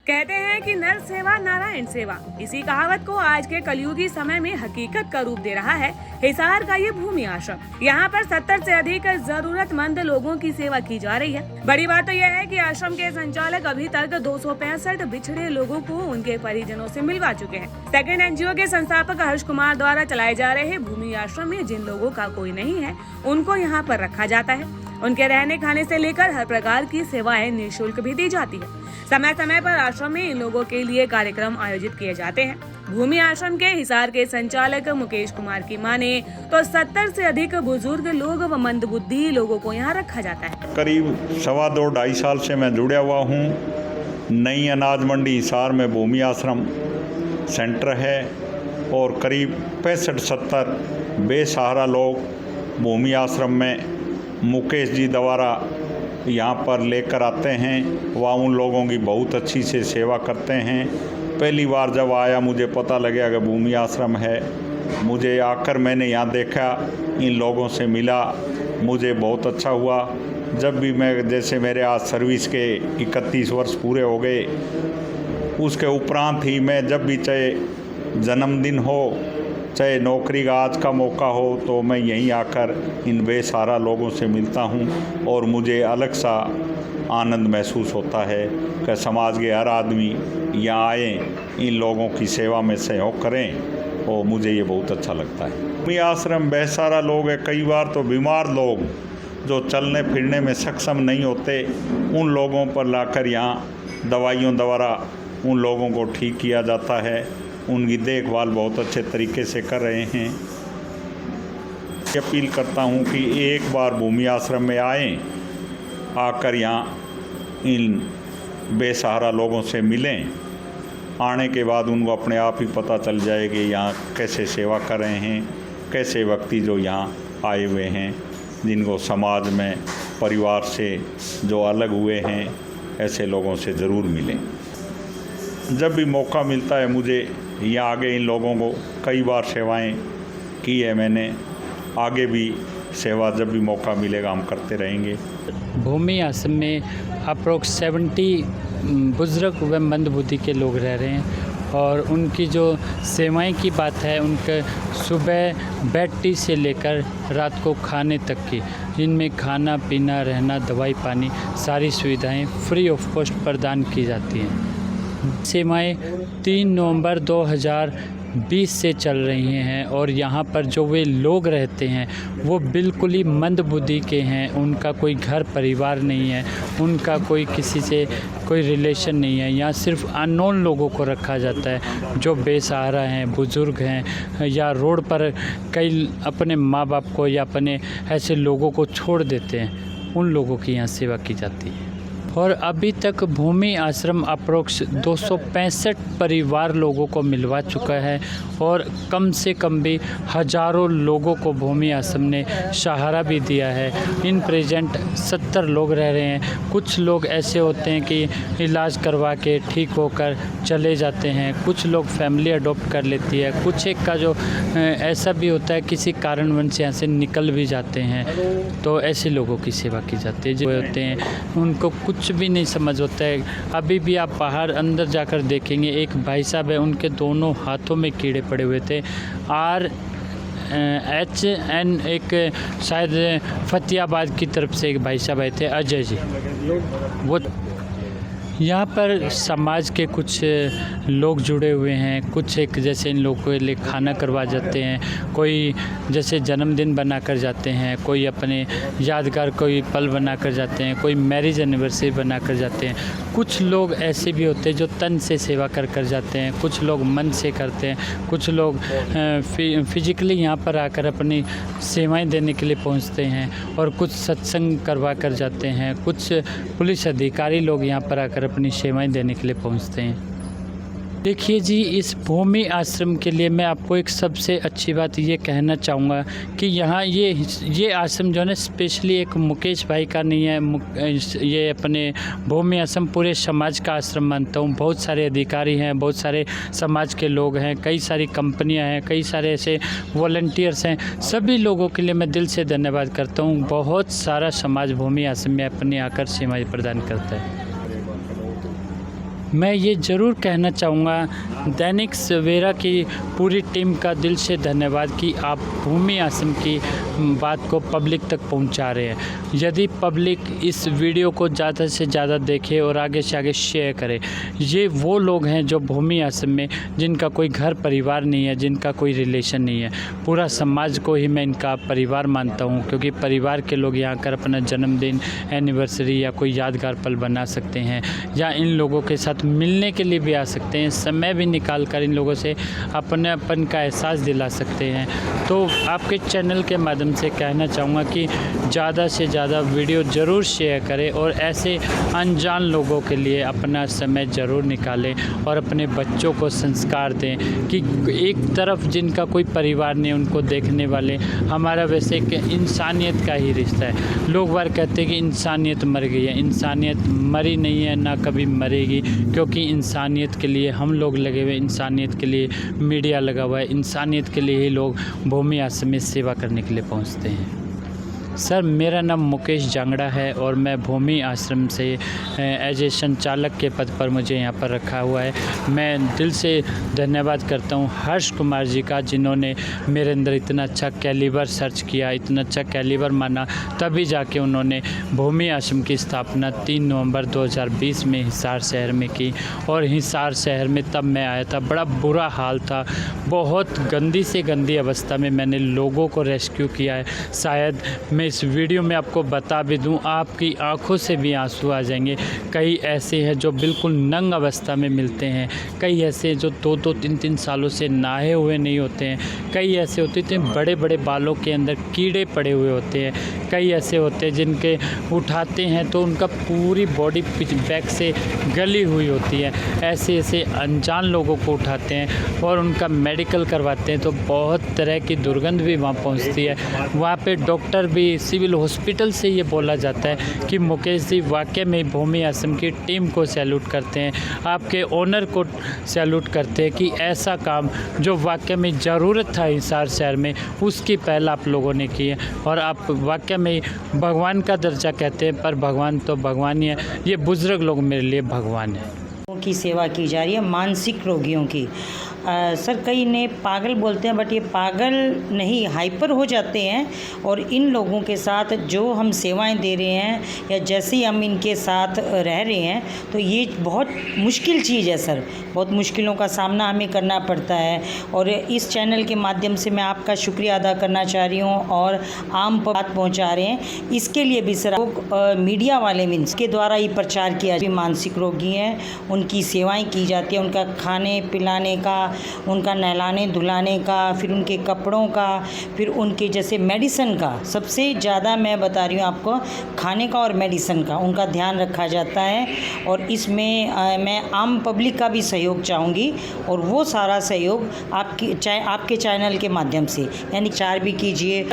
कहते हैं कि नर सेवा नारायण सेवा। इसी कहावत को आज के कलयुगी समय में हकीकत का रूप दे रहा है हिसार का ये भूमि आश्रम। यहाँ पर 70 से अधिक जरूरतमंद लोगों की सेवा की जा रही है। बड़ी बात तो यह है कि आश्रम के संचालक अभी तक 265 बिछड़े लोगों को उनके परिजनों से मिलवा चुके हैं। सेकंड एनजीओ के संस्थापक हर्ष कुमार द्वारा चलाए जा रहे भूमि आश्रम में जिन लोगों का कोई नहीं है उनको यहाँ पर रखा जाता है। उनके रहने खाने से लेकर हर प्रकार की सेवाएं निःशुल्क भी दी जाती है। समय समय पर आश्रम में इन लोगों के लिए कार्यक्रम आयोजित किए जाते हैं। भूमि आश्रम के हिसार के संचालक मुकेश कुमार की माने तो 70 से अधिक बुजुर्ग लोग व मंदबुद्धि लोगों को यहाँ रखा जाता है। करीब 2.5 साल से मैं जुड़ा हुआ हूँ। नई अनाज मंडी हिसार में भूमि आश्रम सेंटर है और करीब 65-70 बेसहारा लोग भूमि आश्रम में मुकेश जी द्वारा यहाँ पर लेकर आते हैं। वह उन लोगों की बहुत अच्छी से सेवा करते हैं। पहली बार जब आया मुझे पता लगा कि भूमि आश्रम है। मुझे आकर मैंने यहाँ देखा, इन लोगों से मिला, मुझे बहुत अच्छा हुआ। जब भी मैं जैसे मेरे आज सर्विस के 31 वर्ष पूरे हो गए, उसके उपरांत ही मैं जब भी चाहे जन्मदिन हो चाहे नौकरी का आज का मौका हो तो मैं यहीं आकर इन बेसहारा लोगों से मिलता हूं और मुझे अलग सा आनंद महसूस होता है कि समाज के हर आदमी यहाँ आए, इन लोगों की सेवा में सहयोग करें और मुझे ये बहुत अच्छा लगता है। भूमि आश्रम बेसहारा लोग है, कई बार तो बीमार लोग जो चलने फिरने में सक्षम नहीं होते, उन लोगों पर लाकर यहाँ दवाइयों द्वारा उन लोगों को ठीक किया जाता है। उनकी देखभाल बहुत अच्छे तरीके से कर रहे हैं। अपील करता हूं कि एक बार भूमि आश्रम में आएं, आकर यहाँ इन बेसहारा लोगों से मिलें। आने के बाद उनको अपने आप ही पता चल जाए कि यहाँ कैसे सेवा कर रहे हैं, कैसे व्यक्ति जो यहाँ आए हुए हैं, जिनको समाज में परिवार से जो अलग हुए हैं, ऐसे लोगों से ज़रूर मिलें। जब भी मौका मिलता है मुझे यहाँ आगे इन लोगों को कई बार सेवाएं की है मैंने, आगे भी सेवा जब भी मौका मिलेगा हम करते रहेंगे। भूमि आश्रम में अप्रोक्स 70 बुजुर्ग व मंदबुद्धि के लोग रह रहे हैं और उनकी जो सेवाएं की बात है, उनके सुबह बेड टी से लेकर रात को खाने तक की, जिनमें खाना पीना रहना दवाई पानी सारी सुविधाएं फ्री ऑफ कॉस्ट प्रदान की जाती हैं। सेवाएं 3 नवंबर 2020 से चल रही हैं और यहाँ पर जो वे लोग रहते हैं वो बिल्कुल ही मंदबुद्धि के हैं। उनका कोई घर परिवार नहीं है, उनका कोई किसी से कोई रिलेशन नहीं है। यहाँ सिर्फ अननोन लोगों को रखा जाता है जो बेसहारा हैं, बुज़ुर्ग हैं या रोड पर कई अपने माँ बाप को या अपने ऐसे लोगों को छोड़ देते हैं, उन लोगों की यहाँ सेवा की जाती है। और अभी तक भूमि आश्रम अप्रोक्स 265 परिवार लोगों को मिलवा चुका है और कम से कम भी हज़ारों लोगों को भूमि आश्रम ने सहारा भी दिया है। इन प्रेजेंट 70 लोग रह रहे हैं। कुछ लोग ऐसे होते हैं कि इलाज करवा के ठीक होकर चले जाते हैं, कुछ लोग फैमिली अडॉप्ट कर लेती है, कुछ एक का जो ऐसा भी होता है किसी कारणवश यहाँ से निकल भी जाते हैं, तो ऐसे लोगों की सेवा की जाती है। जो होते हैं उनको कुछ भी नहीं समझ होता है। अभी भी आप बाहर अंदर जाकर देखेंगे, एक भाई साहब है, उनके दोनों हाथों में कीड़े पड़े हुए थे। RHN एक शायद फतेहाबाद की तरफ से एक भाई साहब आए थे, अजय जी। वो यहाँ पर समाज के कुछ लोग जुड़े हुए हैं। कुछ एक जैसे इन लोगों के लिए खाना करवा जाते हैं, कोई जैसे जन्मदिन बना कर जाते हैं, कोई अपने यादगार कोई पल बना कर जाते हैं, कोई मैरिज एनिवर्सरी बना कर जाते हैं। कुछ लोग ऐसे भी होते हैं जो तन से सेवा कर जाते हैं, कुछ लोग मन से करते हैं, कुछ लोग फिजिकली यहाँ पर आकर अपनी सेवाएं देने के लिए पहुँचते हैं और कुछ सत्संग करवा कर जाते हैं। कुछ पुलिस अधिकारी लोग यहाँ पर आकर अपनी सेवाएं देने के लिए पहुंचते हैं। देखिए जी, इस भूमि आश्रम के लिए मैं आपको एक सबसे अच्छी बात ये कहना चाहूँगा कि यहाँ ये आश्रम जो है ना स्पेशली एक मुकेश भाई का नहीं है। ये अपने भूमि आश्रम पूरे समाज का आश्रम मानता हूँ। बहुत सारे अधिकारी हैं, बहुत सारे समाज के लोग हैं, कई सारी कंपनियाँ हैं, कई सारे ऐसे वॉलंटियर्स हैं। सभी लोगों के लिए मैं दिल से धन्यवाद करता हूँ। बहुत सारा समाज भूमि आश्रम में अपने आकर सेवाएँ प्रदान करता है। मैं ये ज़रूर कहना चाहूँगा दैनिक सवेरा की पूरी टीम का दिल से धन्यवाद कि आप भूमि आश्रम की बात को पब्लिक तक पहुंचा रहे हैं। यदि पब्लिक इस वीडियो को ज़्यादा से ज़्यादा देखे और आगे से आगे शेयर करे, ये वो लोग हैं जो भूमि आश्रम में जिनका कोई घर परिवार नहीं है, जिनका कोई रिलेशन नहीं है। पूरा समाज को ही मैं इनका परिवार मानता हूँ, क्योंकि परिवार के लोग यहाँ कर अपना जन्मदिन, एनिवर्सरी या कोई यादगार पल बना सकते हैं, या इन लोगों के साथ मिलने के लिए भी आ सकते हैं, समय भी निकाल कर इन लोगों से अपनेपन का एहसास दिला सकते हैं। तो आपके चैनल के माध्यम से कहना चाहूँगा कि ज़्यादा से ज़्यादा वीडियो ज़रूर शेयर करें और ऐसे अनजान लोगों के लिए अपना समय ज़रूर निकालें और अपने बच्चों को संस्कार दें कि एक तरफ जिनका कोई परिवार नहीं, उनको देखने वाले हमारा वैसे एक इंसानियत का ही रिश्ता है। लोग बार कहते हैं कि इंसानियत मर गई है, इंसानियत मरी नहीं है, ना कभी मरेगी, क्योंकि इंसानियत के लिए हम लोग लगे हुए, इंसानियत के लिए मीडिया लगा हुआ है, इंसानियत के लिए ही लोग भूमि आश्रम में सेवा करने के लिए पहुंचते हैं। सर, मेरा नाम मुकेश जांगड़ा है और मैं भूमि आश्रम से एज ए संचालक के पद पर मुझे यहाँ पर रखा हुआ है। मैं दिल से धन्यवाद करता हूँ हर्ष कुमार जी का, जिन्होंने मेरे अंदर इतना अच्छा कैलिबर सर्च किया, इतना अच्छा कैलिबर माना, तभी जाके उन्होंने भूमि आश्रम की स्थापना 3 नवंबर 2020 में हिसार शहर में की। और हिसार शहर में तब मैं आया था, बड़ा बुरा हाल था, बहुत गंदी से गंदी अवस्था में मैंने लोगों को रेस्क्यू किया है। शायद मैं इस वीडियो में आपको बता भी दूं, आपकी आंखों से भी आंसू आ जाएंगे। कई ऐसे हैं जो बिल्कुल नंग अवस्था में मिलते हैं, कई ऐसे जो 2-2, 3-3 सालों से नहाए हुए नहीं होते हैं, कई ऐसे होते हैं बड़े बड़े बालों के अंदर कीड़े पड़े हुए होते हैं, कई ऐसे होते हैं जिनके उठाते हैं तो उनका पूरी बॉडी बैक से गली हुई होती है। ऐसे ऐसे अनजान लोगों को उठाते हैं और उनका मेडिकल करवाते हैं तो बहुत तरह की दुर्गंध भी वहाँ पहुँचती है। वहाँ पे डॉक्टर भी, सिविल हॉस्पिटल से ये बोला जाता है कि मुकेश जी वाकई में भूमि आश्रम की टीम को सैल्यूट करते हैं, आपके ओनर को सैल्यूट करते हैं कि ऐसा काम जो वाकई में ज़रूरत था हिसार शहर में, उसकी पहल आप लोगों ने की है। और आप वाकई में भगवान का दर्जा कहते हैं, पर भगवान तो भगवान ही है, ये बुजुर्ग लोग मेरे लिए भगवान है। की सेवा की जा रही है, मानसिक रोगियों की। सर, कई ने पागल बोलते हैं, बट ये पागल नहीं, हाइपर हो जाते हैं। और इन लोगों के साथ जो हम सेवाएं दे रहे हैं या जैसे ही हम इनके साथ रह रहे हैं, तो ये बहुत मुश्किल चीज़ है सर, बहुत मुश्किलों का सामना हमें करना पड़ता है। और इस चैनल के माध्यम से मैं आपका शुक्रिया अदा करना चाह रही हूँ और आम बात पहुँचा रहे हैं। इसके लिए भी सर मीडिया वाले मीन्स के द्वारा ही प्रचार किया, जो मानसिक रोगी हैं उनकी सेवाएँ की जाती है, उनका खाने पिलाने का, उनका नहलाने धुलाने का, फिर उनके कपड़ों का, फिर उनके जैसे मेडिसिन का, सबसे ज़्यादा मैं बता रही हूँ आपको, खाने का और मेडिसिन का उनका ध्यान रखा जाता है। और इसमें मैं आम पब्लिक का भी सहयोग चाहूँगी, और वो सारा सहयोग आपके चैनल के माध्यम से, यानी प्रचार भी कीजिए।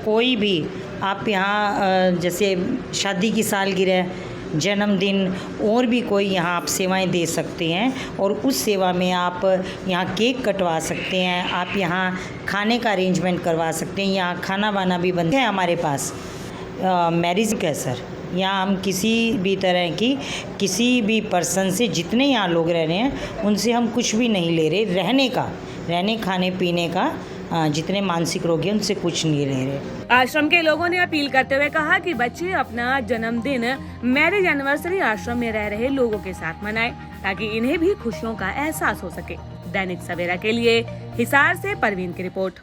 कोई भी आप यहाँ जैसे शादी की सालगिरह, जन्मदिन, और भी कोई यहाँ आप सेवाएं दे सकते हैं, और उस सेवा में आप यहाँ केक कटवा सकते हैं, आप यहाँ खाने का अरेंजमेंट करवा सकते हैं, यहाँ खाना वाना भी बनता है हमारे पास। मैरिज है सर, यहाँ हम किसी भी तरह की किसी भी पर्सन से, जितने यहाँ लोग रह रहे हैं उनसे हम कुछ भी नहीं ले रहे, रहने खाने पीने का, जितने मानसिक रोगी हैं उनसे कुछ नहीं ले रहे। आश्रम के लोगों ने अपील करते हुए कहा कि बच्चे अपना जन्मदिन, मैरिज एनिवर्सरी आश्रम में रह रहे लोगों के साथ मनाएं, ताकि इन्हें भी खुशियों का एहसास हो सके। दैनिक सवेरा के लिए हिसार से परवीन की रिपोर्ट।